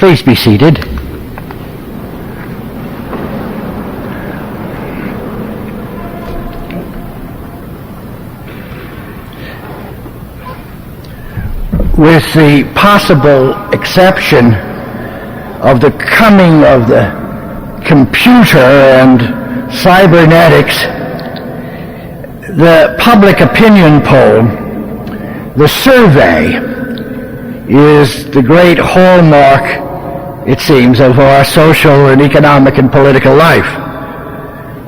Please be seated. With the possible exception of the coming of the computer and cybernetics, the public opinion poll, the survey, is the great hallmark, it seems, of our social and economic and political life.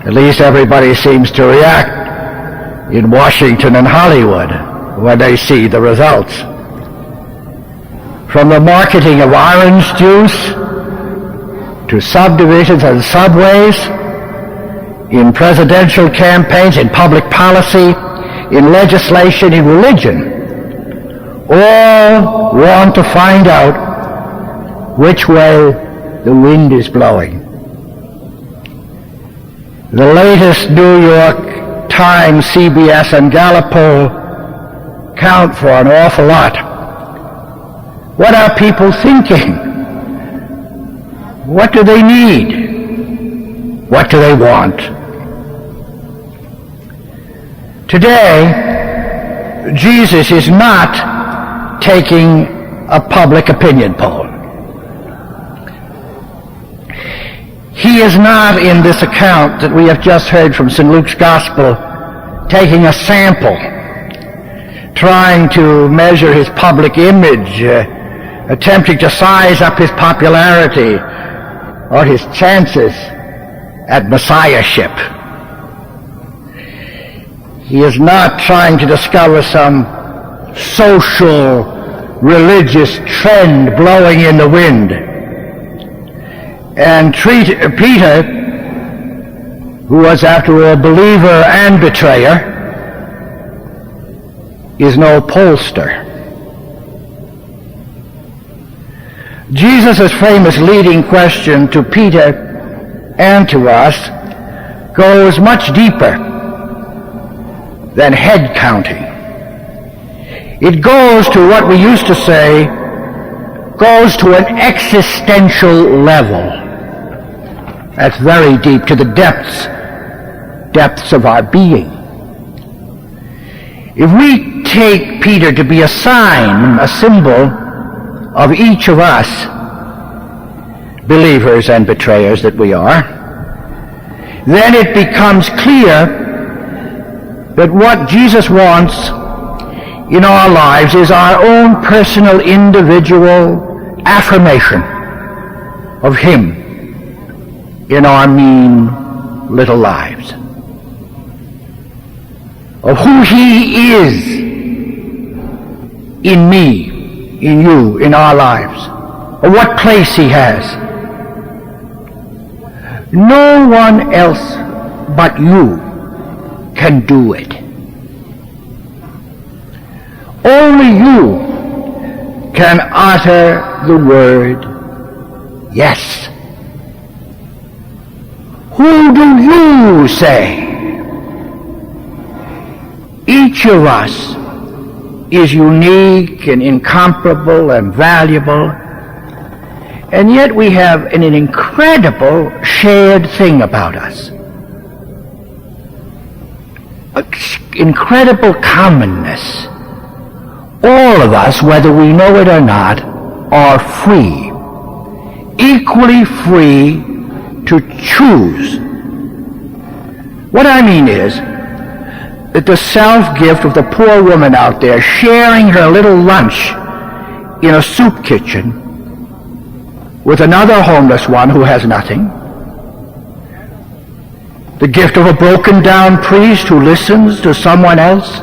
At least everybody seems to react in Washington and Hollywood when they see the results. From the marketing of orange juice to subdivisions and subways, in presidential campaigns, in public policy, in legislation, in religion, all want to find out which way the wind is blowing. The latest New York Times, CBS, and Gallup poll count for an awful lot. What are people thinking? What do they need? What do they want? Today, Jesus is not taking a public opinion poll. He is not, in this account that we have just heard from St. Luke's Gospel, taking a sample, trying to measure his public image, attempting to size up his popularity or his chances at messiahship. He is not trying to discover some social, religious trend blowing in the wind. And Peter, who was after all believer and betrayer, is no pollster. Jesus' famous leading question to Peter and to us goes much deeper than head counting. It goes to what we used to say, goes to an existential level. That's very deep, to the depths of our being. If we take Peter to be a sign, a symbol of each of us, believers and betrayers that we are, then it becomes clear that what Jesus wants in our lives is our own personal, individual affirmation of Him in our mean little lives, of who He is in me, in you, in our lives, of what place He has. No one else but you can do it. Only you can utter the word yes. Who do you say? Each of us is unique and incomparable and valuable, and yet we have an incredible shared thing about us. Incredible commonness. All of us, whether we know it or not, are free, equally free to choose. What I mean is that the self-gift of the poor woman out there sharing her little lunch in a soup kitchen with another homeless one who has nothing, the gift of a broken-down priest who listens to someone else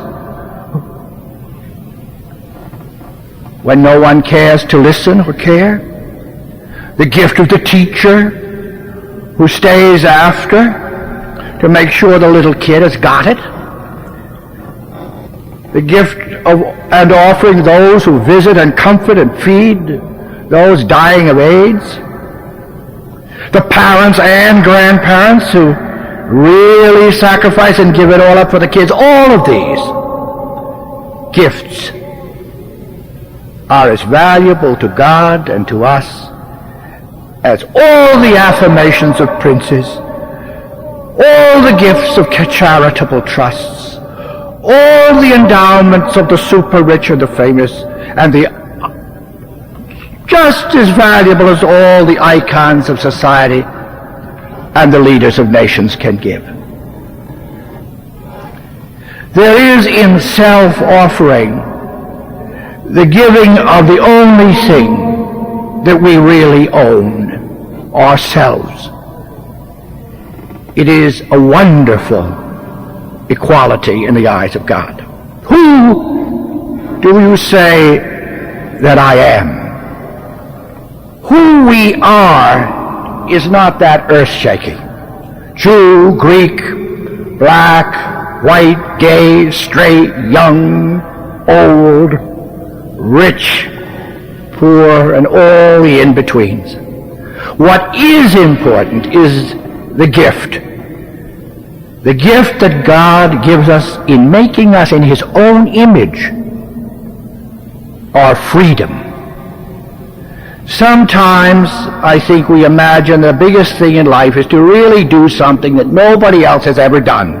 when no one cares to listen or care, the gift of the teacher who stays after to make sure the little kid has got it, the gift of and offering those who visit and comfort and feed those dying of AIDS, the parents and grandparents who really sacrifice and give it all up for the kids. All of these gifts are as valuable to God and to us as all the affirmations of princes, all the gifts of charitable trusts, all the endowments of the super-rich and the famous, and the just as valuable as all the icons of society and the leaders of nations can give. There is in self-offering the giving of the only thing that we really own, ourselves. It is a wonderful equality in the eyes of God. Who do you say that I am? Who we are is not that earth-shaking. Jew, Greek, black, white, gay, straight, young, old, rich, poor, and all the in-betweens. What is important is the gift that God gives us in making us in His own image, our freedom. Sometimes I think we imagine the biggest thing in life is to really do something that nobody else has ever done.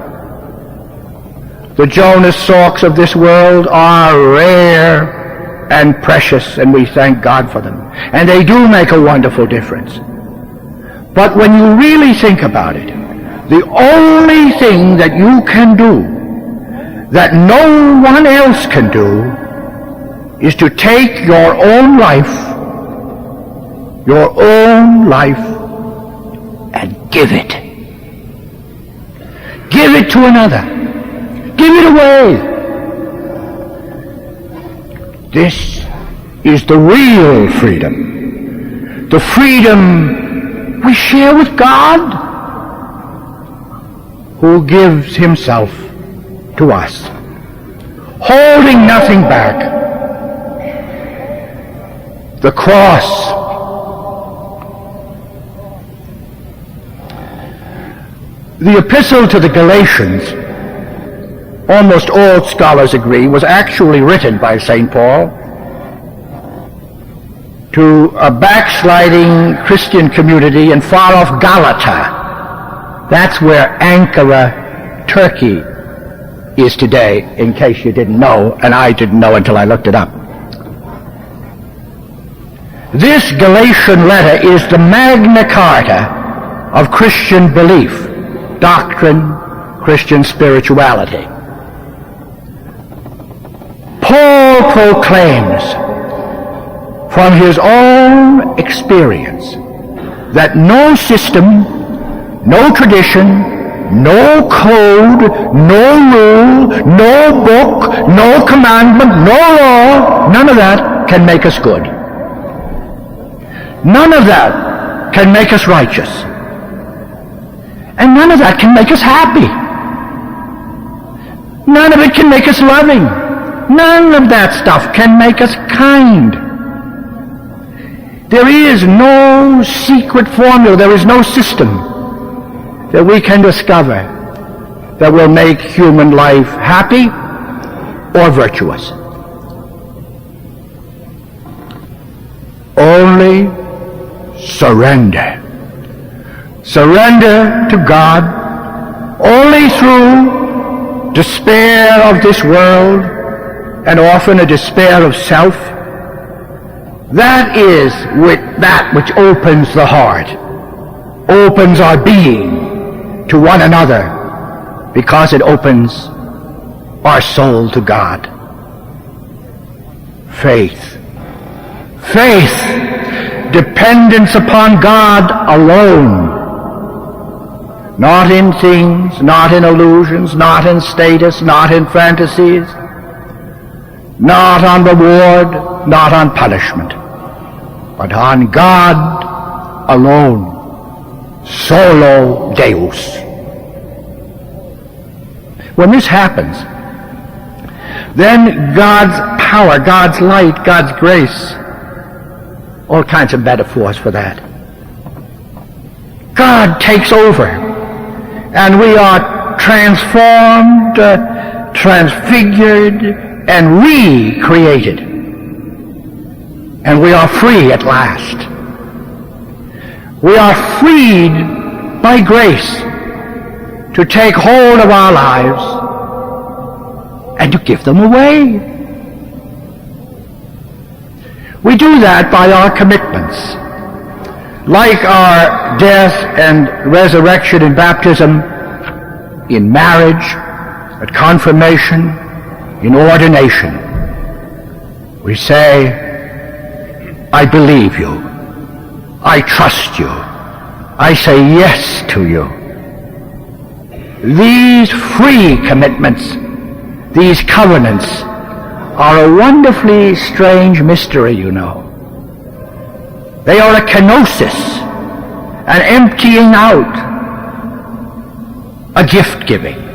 The Jonas Salks of this world are rare and precious, and we thank God for them. And they do make a wonderful difference. But when you really think about it, the only thing that you can do that no one else can do is to take your own life and give it. Give it to another. Give it away. This is the real freedom. The freedom we share with God, who gives Himself to us, holding nothing back. The cross. The epistle to the Galatians, almost all scholars agree, was actually written by St. Paul to a backsliding Christian community in far-off Galata. That's where Ankara, Turkey, is today, in case you didn't know, and I didn't know until I looked it up. This Galatian letter is the Magna Carta of Christian belief, doctrine, Christian spirituality. Paul proclaims from his own experience that no system, no tradition, no code, no rule, no book, no commandment, no law, none of that can make us good. None of that can make us righteous. And none of that can make us happy. None of it can make us loving. None of that stuff can make us kind. There is no secret formula, there is no system that we can discover that will make human life happy or virtuous. Only surrender. Surrender to God only through despair of this world and often a despair of self. That is that which opens the heart, opens our being to one another, because it opens our soul to God. Faith. Faith. Dependence upon God alone. Not in things, not in illusions, not in status, not in fantasies, not on reward, not on punishment, but on God alone. Solo Deus. When this happens, then God's power, God's light, God's grace, all kinds of metaphors for that. God takes over, and we are transformed, transfigured, and recreated. And we are free at last. We are freed by grace to take hold of our lives and to give them away. We do that by our commitments. Like our death and resurrection in baptism, in marriage, at confirmation, in ordination, we say, I believe you. I trust you. I say yes to you. These free commitments, these covenants, are a wonderfully strange mystery, you know. They are a kenosis, an emptying out, a gift-giving.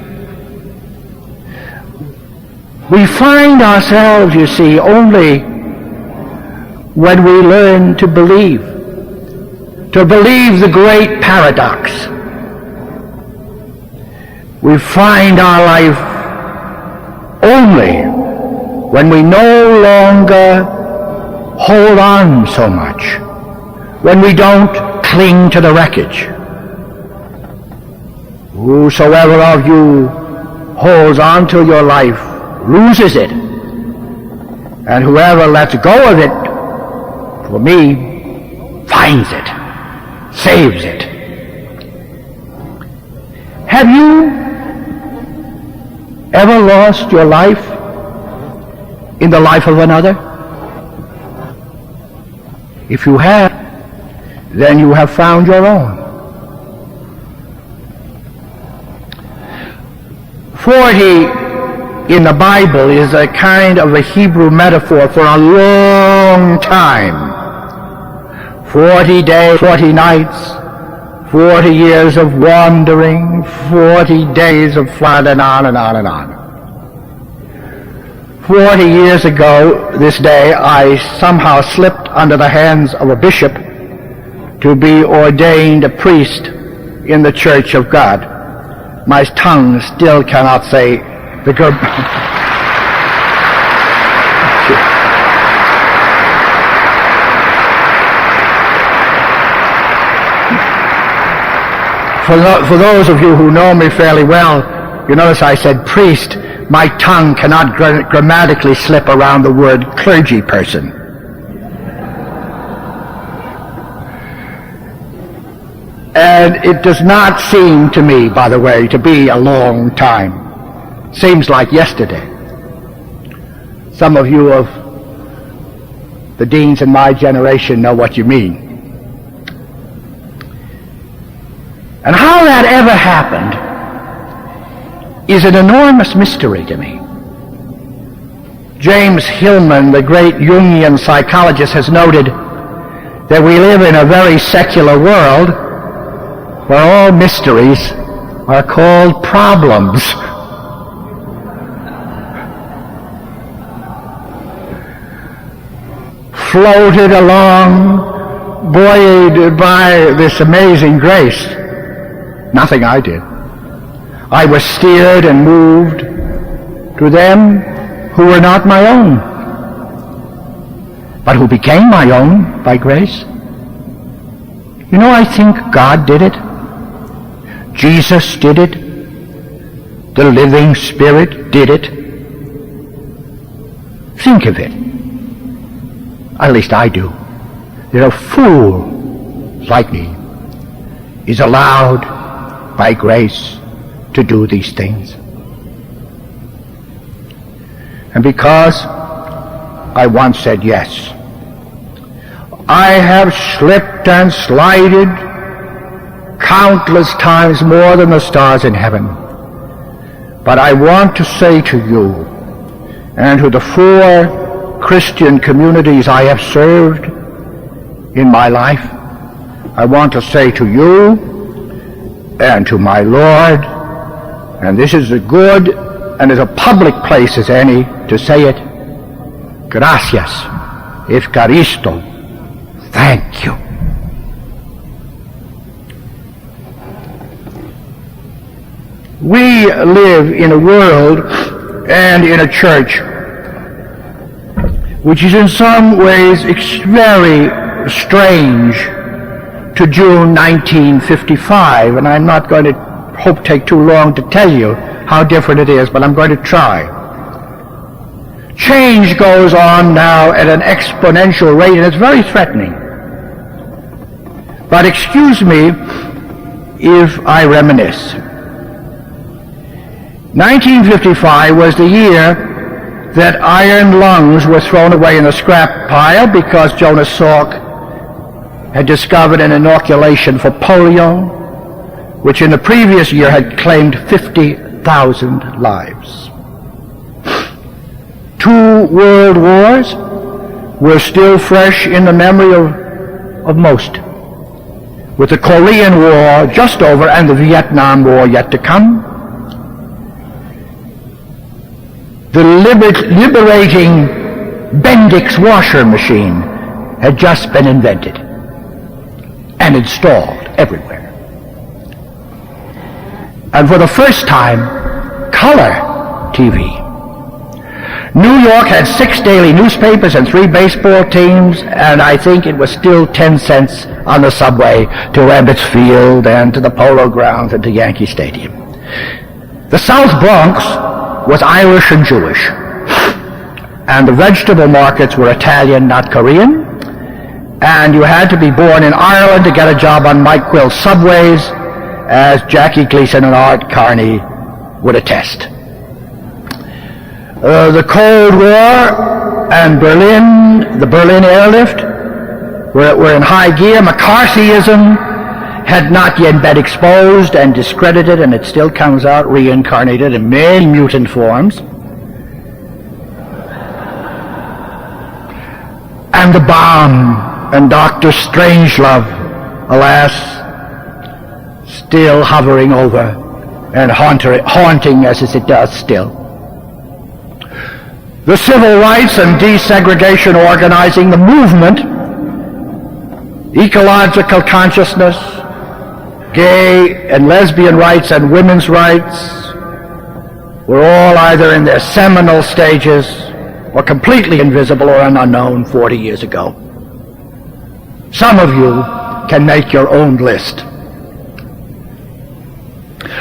We find ourselves, you see, only when we learn to believe the great paradox. We find our life only when we no longer hold on so much, when we don't cling to the wreckage. Whosoever of you holds on to your life loses it, and whoever lets go of it, for me, finds it, saves it. Have you ever lost your life in the life of another? If you have, then you have found your own. 40 in the Bible is a kind of a Hebrew metaphor for a long time. 40 days, 40 nights, 40 years of wandering, 40 days of flight, and on and on and on. 40 years ago this day, I somehow slipped under the hands of a bishop to be ordained a priest in the Church of God. My tongue still cannot say the good. For those of you who know me fairly well, you notice I said priest. My tongue cannot grammatically slip around the word clergy person. And it does not seem to me, by the way, to be a long time. Seems like yesterday. Some of you of the deans in my generation know what you mean. And how that ever happened is an enormous mystery to me. James Hillman, the great Jungian psychologist, has noted that we live in a very secular world where all mysteries are called problems. Floated along, buoyed by this amazing grace. Nothing I did. I was steered and moved to them who were not my own, but who became my own by grace. You know, I think God did it. Jesus did it. The living Spirit did it. Think of it. At least I do. That a fool like me is allowed by grace to do these things. And because I once said yes, I have slipped and slided countless times more than the stars in heaven. But I want to say to you and to the 4 Christian communities I have served in my life, I want to say to you and to my Lord, and this is as good and as a public place as any to say it, gracias, efkaristo, thank you. We live in a world and in a church which is in some ways very strange to June 1955, and I'm not going to take too long to tell you how different it is, but I'm going to try. Change goes on now at an exponential rate, and it's very threatening. But excuse me if I reminisce. 1955 was the year that iron lungs were thrown away in the scrap pile because Jonas Salk had discovered an inoculation for polio, which in the previous year had claimed 50,000 lives. 2 world wars were still fresh in the memory of most, with the Korean War just over and the Vietnam War yet to come. The liberating Bendix washer machine had just been invented and installed everywhere. And for the first time, color TV. New York had 6 daily newspapers and 3 baseball teams, and I think it was still 10 cents on the subway to Ebbets Field and to the Polo Grounds and to Yankee Stadium. The South Bronx was Irish and Jewish, and the vegetable markets were Italian, not Korean, and you had to be born in Ireland to get a job on Mike Quill's subways, as Jackie Gleason and Art Carney would attest. The Cold War and Berlin, the Berlin airlift, were in high gear. McCarthyism had not yet been exposed and discredited, and it still comes out reincarnated in many mutant forms. And the bomb and Dr. Strangelove, alas, still hovering over and haunting as it does still. The civil rights and desegregation organizing, the movement, ecological consciousness, gay and lesbian rights and women's rights were all either in their seminal stages or completely invisible or unknown 40 years ago. Some of you can make your own list.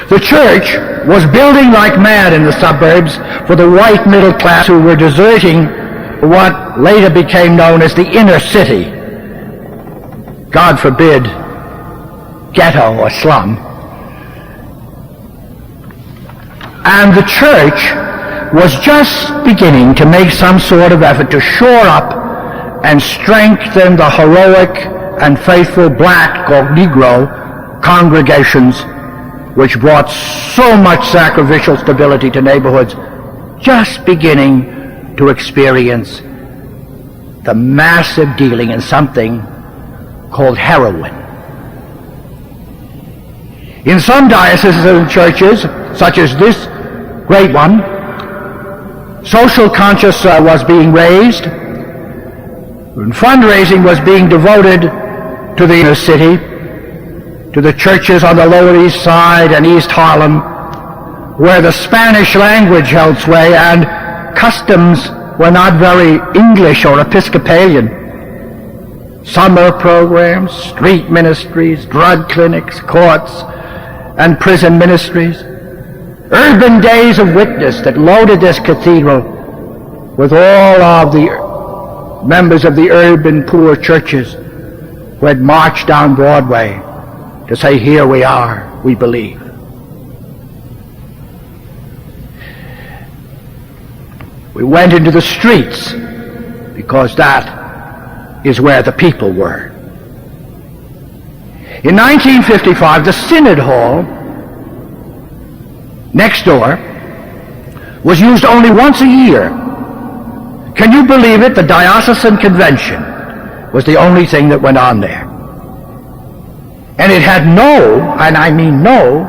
The church was building like mad in the suburbs for the white middle class who were deserting what later became known as the inner city. God forbid, ghetto or slum. And the church was just beginning to make some sort of effort to shore up and strengthen the heroic and faithful black or Negro congregations which brought so much sacrificial stability to neighborhoods just beginning to experience the massive dealing in something called heroin. In some dioceses and churches, such as this great one, social consciousness was being raised, and fundraising was being devoted to the inner city, to the churches on the Lower East Side and East Harlem, where the Spanish language held sway and customs were not very English or Episcopalian. Summer programs, street ministries, drug clinics, courts, and prison ministries. Urban days of witness that loaded this cathedral with all of the members of the urban poor churches who had marched down Broadway to say, here we are, we believe. We went into the streets because that is where the people were. In 1955, the Synod Hall next door was used only once a year. Can you believe it? The Diocesan Convention was the only thing that went on there. And it had no, and I mean no,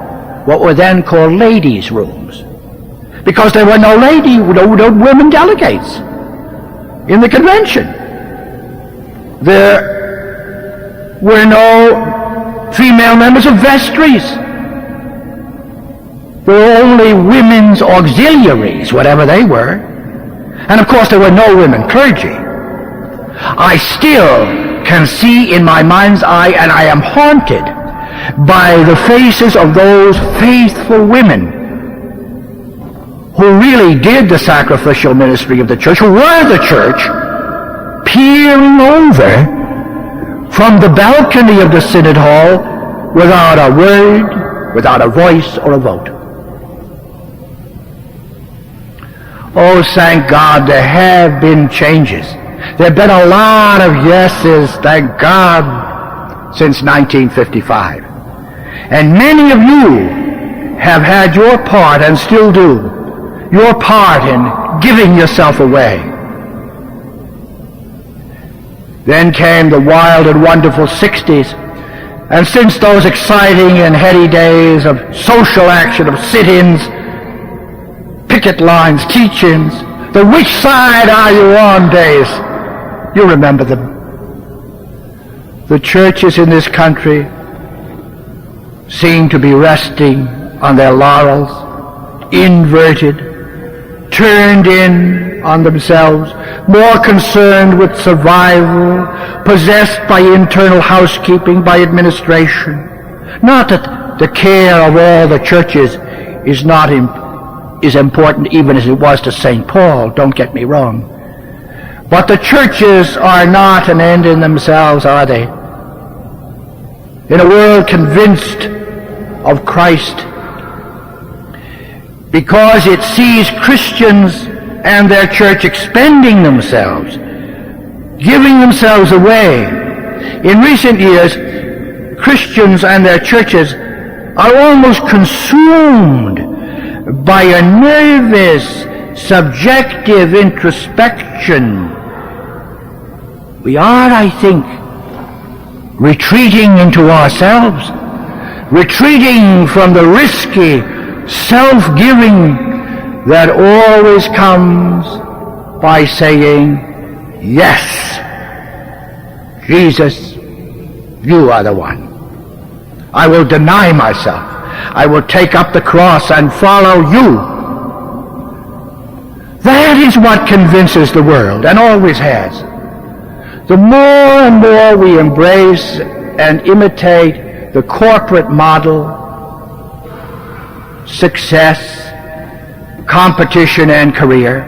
what were then called ladies' rooms. Because there were no women delegates in the convention. There were no female members of vestries. There were only women's auxiliaries, whatever they were. And of course there were no women clergy. I still can see in my mind's eye, and I am haunted by the faces of those faithful women who really did the sacrificial ministry of the church, who were the church, peering over from the balcony of the Synod Hall without a word, without a voice or a vote. Oh, thank God, there have been changes. There have been a lot of yeses, thank God, since 1955. And many of you have had your part, and still do, your part in giving yourself away. Then came the wild and wonderful 60s, and since those exciting and heady days of social action, of sit-ins, picket lines, teach-ins, the which side are you on days, you remember them. The churches in this country seem to be resting on their laurels, inverted, turned in on themselves, more concerned with survival, possessed by internal housekeeping, by administration. Not that the care of all the churches is important even as it was to St. Paul, don't get me wrong. But the churches are not an end in themselves, are they? In a world convinced of Christ, because it sees Christians and their church expending themselves, giving themselves away. In recent years, Christians and their churches are almost consumed by a nervous, subjective introspection. We are, I think, retreating into ourselves, retreating from the risky self-giving that always comes by saying, yes, Jesus, you are the one. I will deny myself. I will take up the cross and follow you. That is what convinces the world, and always has. The more and more we embrace and imitate the corporate model, success, competition, and career,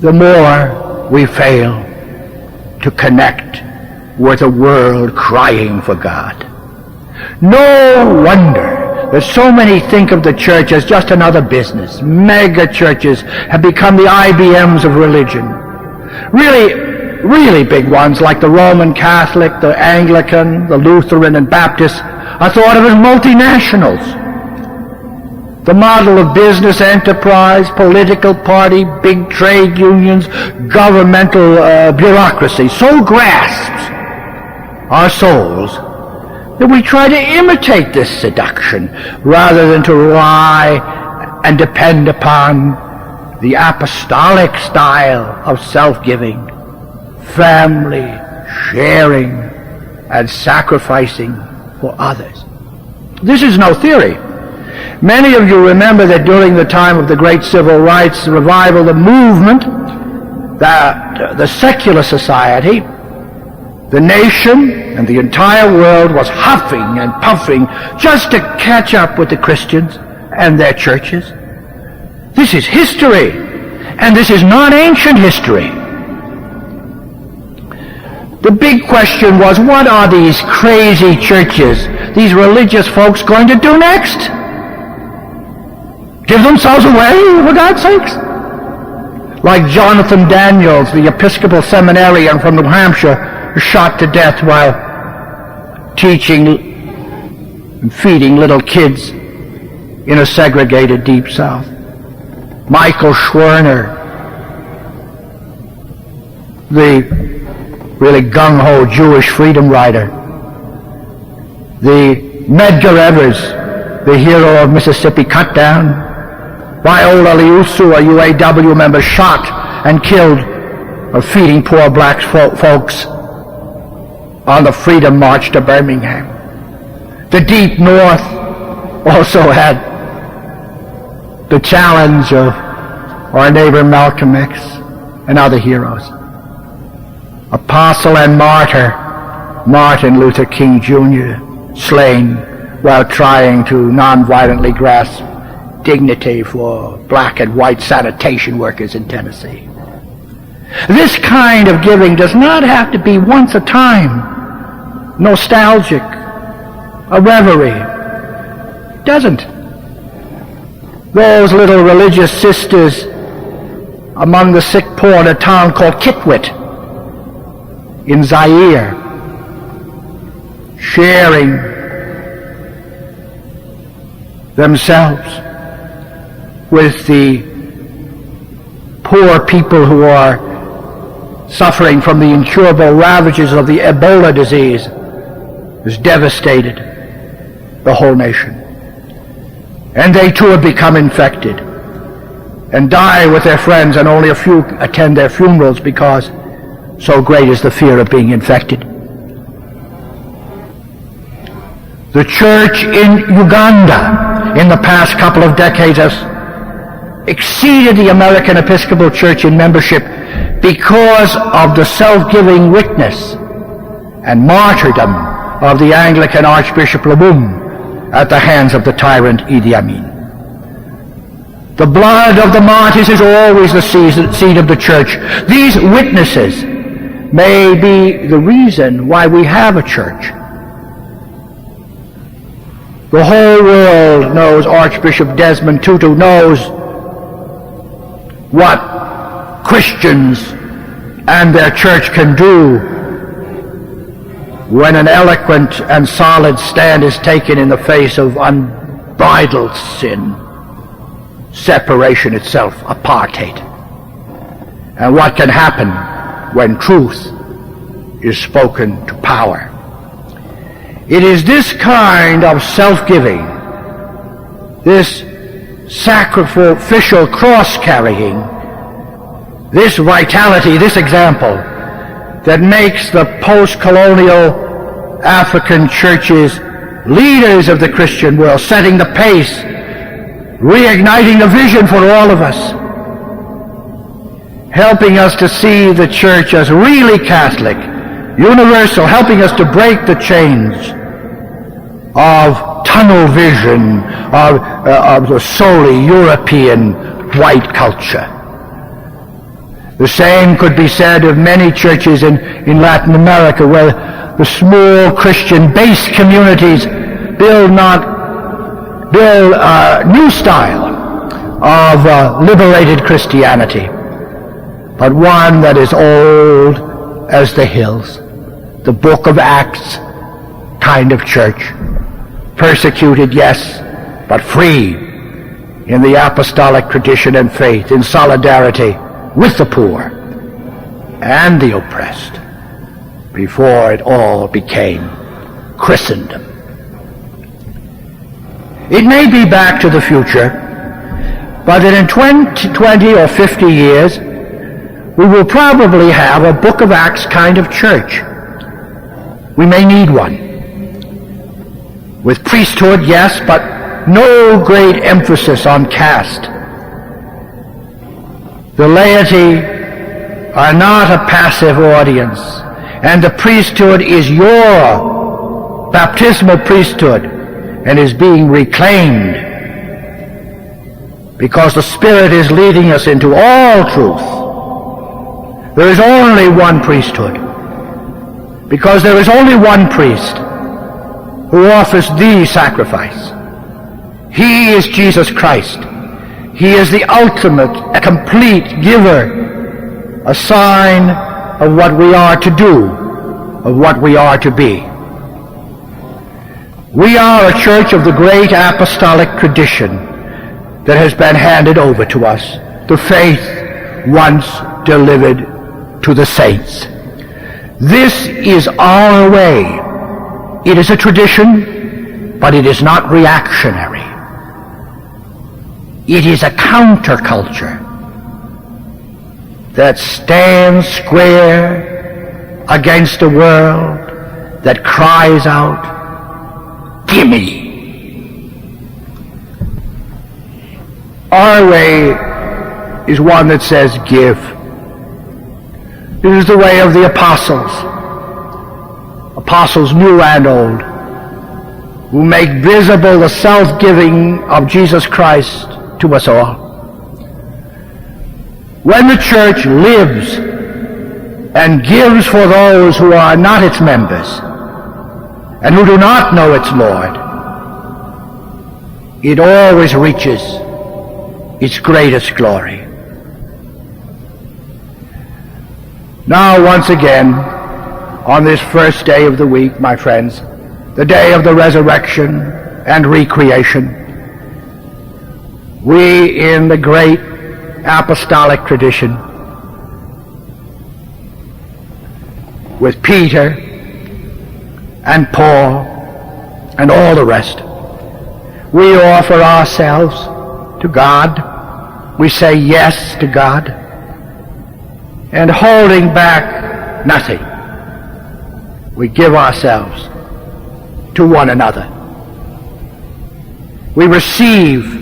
the more we fail to connect with a world crying for God. No wonder that so many think of the church as just another business. Mega churches have become the IBMs of religion. Really big ones like the Roman Catholic, the Anglican, the Lutheran, and Baptist are thought of as multinationals. The model of business enterprise, political party, big trade unions, governmental bureaucracy so grasps our souls that we try to imitate this seduction rather than to rely and depend upon the apostolic style of self-giving, family, sharing, and sacrificing for others. This is no theory. Many of you remember that during the time of the great civil rights revival, the movement, that the secular society, the nation, and the entire world was huffing and puffing just to catch up with the Christians and their churches. This is history, and this is not ancient history. The big question was, what are these crazy churches, these religious folks, going to do next? Give themselves away, for God's sakes? Like Jonathan Daniels, the Episcopal seminarian from New Hampshire, shot to death while teaching and feeding little kids in a segregated Deep South. Michael Schwerner, the really gung-ho Jewish freedom rider. The Medgar Evers, the hero of Mississippi Cutdown. Viola Liuzzo, a UAW member, shot and killed of feeding poor black folks on the Freedom March to Birmingham. The Deep North also had the challenge of our neighbor Malcolm X and other heroes. apostle and martyr Martin Luther King Jr., slain while trying to nonviolently grasp dignity for black and white sanitation workers in Tennessee. This kind of giving does not have to be once a time, nostalgic, a reverie. It doesn't. Those little religious sisters among the sick poor in a town called Kitwit in Zaire, sharing themselves with the poor people who are suffering from the incurable ravages of the Ebola disease, has devastated the whole nation. And they too have become infected and die with their friends, and only a few attend their funerals because so great is the fear of being infected. The church in Uganda in the past couple of decades has exceeded the American Episcopal Church in membership because of the self-giving witness and martyrdom of the Anglican Archbishop Lumumba at the hands of the tyrant Idi Amin. The blood of the martyrs is always the seed of the church. These witnesses may be the reason why we have a church. The whole world knows Archbishop Desmond Tutu knows what Christians and their church can do when an eloquent and solid stand is taken in the face of unbridled sin, separation itself, apartheid, and what can happen when truth is spoken to power. It is this kind of self-giving, this sacrificial cross-carrying, this vitality, this example, that makes the post-colonial African churches leaders of the Christian world, setting the pace, reigniting the vision for all of us, helping us to see the church as really Catholic, universal, helping us to break the chains of tunnel vision of the solely European white culture. The same could be said of many churches in Latin America, where the small Christian base communities build new style of liberated Christianity, but one that is old as the hills, the Book of Acts kind of church, persecuted, yes, but free in the apostolic tradition and faith, in solidarity with the poor and the oppressed, before it all became Christendom. It may be back to the future, but that in 20 or 50 years, we will probably have a Book of Acts kind of church. We may need one. With priesthood, yes, but no great emphasis on caste. The laity are not a passive audience, and the priesthood is your baptismal priesthood and is being reclaimed because the Spirit is leading us into all truth. There is only one priesthood because there is only one priest who offers the sacrifice. He is Jesus Christ. He is the ultimate, complete giver, a sign of what we are to do, of what we are to be. We are a church of the great apostolic tradition that has been handed over to us, the faith once delivered to the saints. This is our way. It is a tradition, but it is not reactionary. It is a counterculture that stands square against a world that cries out, "Gimme!" Our way is one that says, "Give." It is the way of the apostles, apostles new and old, who make visible the self-giving of Jesus Christ to us all. When the church lives and gives for those who are not its members and who do not know its Lord, it always reaches its greatest glory. Now, once again, on this first day of the week, my friends, the day of the resurrection and recreation, we in the great apostolic tradition, with Peter and Paul and all the rest, we offer ourselves to God. We say yes to God, and holding back nothing, we give ourselves to one another. We receive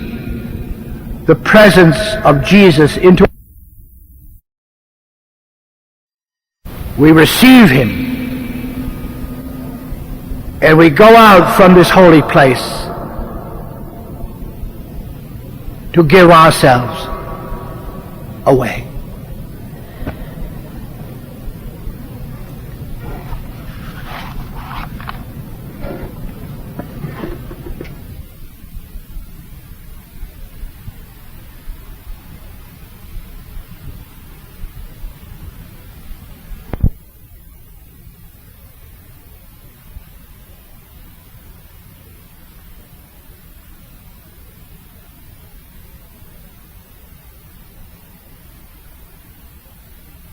the presence of Jesus into. We receive him, and we go out from this holy place to give ourselves away.